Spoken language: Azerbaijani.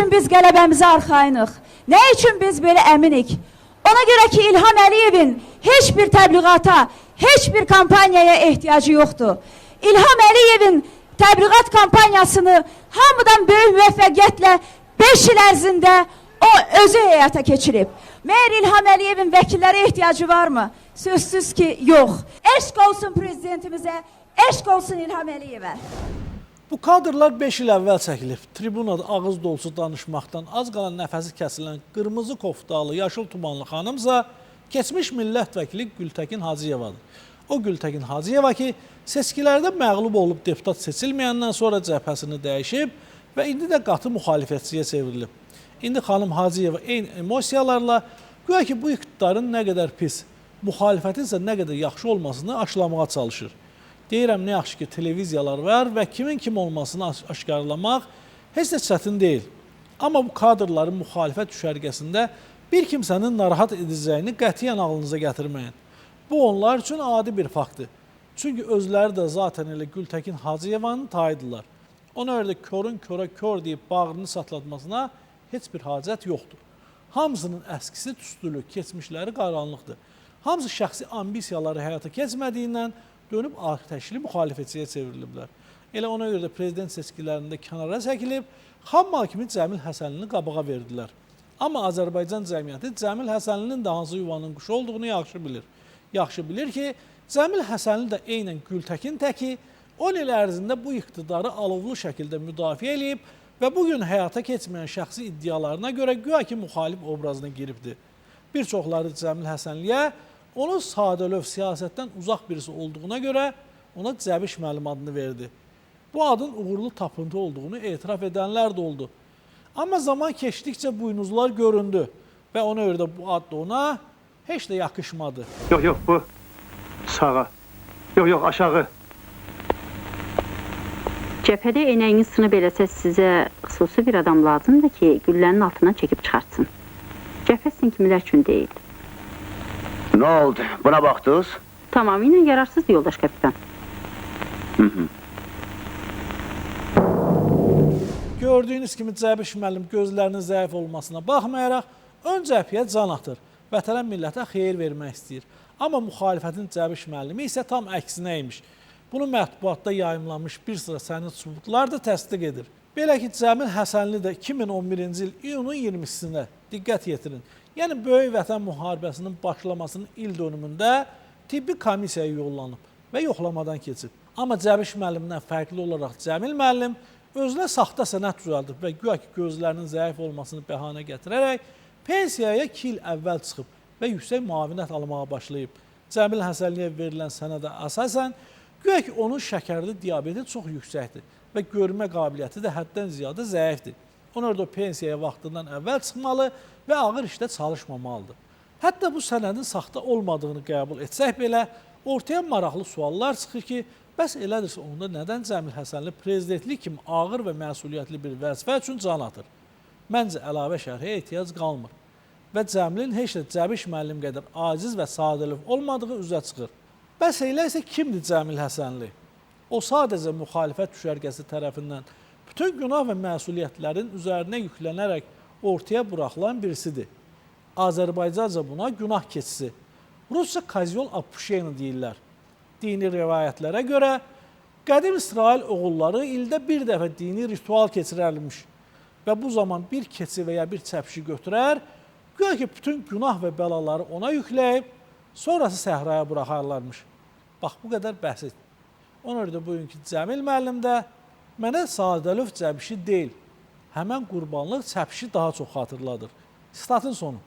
üçün biz qələbəmizə arxayınıq? Nə üçün biz belə əminik? Ona görə ki, İlham Əliyevin heç bir təbliğata, heç bir kampaniyaya ehtiyacı yoxdur. İlham Əliyevin təbliğat kampaniyasını hamıdan böyük müvəffəqiyyətlə 5 il ərzində o özü həyata keçirib. Məyər İlham Əliyevin vəkillərə ehtiyacı varmı? Sözsüz ki, yox. Eşq olsun prezidentimizə, eşq olsun İlham Əliyevə. Bu kadrlar 5 il əvvəl çəkilib. Tribunada ağız dolusu danışmaqdan az qalan nəfəsi kəsilən qırmızı koftalı, yaşıl tumanlı xanımsa keçmiş millət vəkili Gültəkin Hacıyevadır. O Gültəkin Hacıyeva ki, seçkilərdə məğlub olub deputat seçilməyəndən sonra cəbhəsini dəyişib və indi də qatı müxalifətçiyə çevrilib. İndi xanım Hacıyeva eyni emosiyalarla güya ki, bu iqtidarın nə qədər pis, müxalifətin isə nə qədər yaxşı olmasını aşılamağa çalışır. Deyirəm, nə yaxşı ki, televiziyalar var və kimin kim olmasını aşkarlamaq heç də çətin deyil. Amma bu kadrların müxalifət düşərgəsində bir kimsənin narahat edəcəyini qətiyyən ağlınıza gətirməyin. Bu, onlar üçün adi bir faktdır. Çünki özləri də zaten elə Gültəkin Hacıyevanın tayıdırlar. Ona görə də körün körə kör deyib bağrını satlatmasına heç bir hacət yoxdur. Hamısının əskisi tüstülü, keçmişləri qaranlıqdır. Hamısı şəxsi ambisiyaları həyata keçmədiyindən dönüb atəşli müxalifətçiyə çevriliblər. Elə ona görə də prezident seçkilərində kənara çəkilib, xammal kimi Cəmil Həsənlini qabağa verdilər. Amma Azərbaycan cəmiyyəti Cəmil Həsənlinin də hansı yuvanın quşu olduğunu yaxşı bilir. Yaxşı bilir ki, Cəmil Həsənli də eynən Gültəkin təki 10 il ərzində bu iqtidarı alovlu şəkildə müdafiə edib və bugün həyata keçməyən şəxsi iddialarına görə güya ki, müxalif obrazına giribdir. Bir çoxları Cəmil Həsənliyə onun sadəlöv siyasətdən uzaq birisi olduğuna görə ona Cəbiş müəllim adını verdi. Bu adın uğurlu tapıntı olduğunu etiraf edənlər də oldu. Amma zaman keçdikcə buynuzlar göründü və ona görə də bu ad da ona heç də yakışmadı. Yox, bu sağa. Yox, aşağı. Cəbhədə eynəyiniz sınıb eləsə sizə xüsusi bir adam lazımdır ki, güllənin altından çəkib çıxartsın. Cəbhə sizin kimilər üçün deyil. Ne oldu? Buna baktınız? Tamamilə yararsız yoldaş kapitan. Gördüyünüz kimi Cəbiş müəllim gözlərinin zəif olmasına baxmayaraq ön cəbhəyə can atır. Vətənə millətə xeyir vermək istəyir. Amma müxalifətin Cəbiş müəllimi isə tam əksinə imiş. Bunu mətbuatda yayımlanmış bir sıra sənəd sübutlar da təsdiq edir. Belə ki, Cəmil Həsənli də 2011-ci il iyunun 20-sinə diqqət yetirin. Yəni, Böyük Vətən müharibəsinin başlamasının il dönümündə tibbi komissiyaya yollanıb və yoxlamadan keçib. Amma Cəbiş müəllimdən fərqli olaraq Cəmil müəllim özünə saxta sənəd düzəldib və güya ki, gözlərinin zəif olmasını bəhanə gətirərək pensiyaya 2 il əvvəl çıxıb və yüksək müavinət almağa başlayıb. Cəmil Həsənliyə verilən sənədə əsasən güya ki, onun şəkərli diabeti çox yüksəkdir və görmə qabiliyyəti də həddən ziyadə zəifdir. Ona görə də pensiyaya vaxtından əvvəl çıxmalı və ağır işdə çalışmamalıdır. Hətta bu sənədin saxta olmadığını qəbul etsək belə, ortaya maraqlı suallar çıxır ki, bəs elədirsə onda nədən Cəmil Həsənli prezidentlik kimi ağır və məsuliyyətli bir vəzifə üçün can atır? Məncə əlavə şərhə ehtiyac qalmır və Cəmilin heç də Cəbiş müəllim qədər aciz və sadəlöv olmadığı üzə çıxır. Bəs elə isə kimdir Cəmil Həsənli? O sadəcə müxalifət düşərgəsi tərəfindən bütün günah və məsuliyyətlərin üzərinə yüklənərək ortaya buraxılan birisidir. Azərbaycanca buna günah keçisi. Rusca Kozyol Apuşeni deyirlər. Dini rivayətlərə görə qədim İsrail oğulları ildə bir dəfə dini ritual keçirərmiş və bu zaman bir keçi və ya bir çəpişi götürər, güya ki, bütün günah və bəlaları ona yükləyib, sonrası səhraya buraxarlarmış. Bax, bu qədər bəsit. Ona görə də bugünkü Cəmil müəllim də mənə sadəlöv cəbişi deyil, həmən qurbanlıq çəpişi daha çox xatırladır. Statın sonu.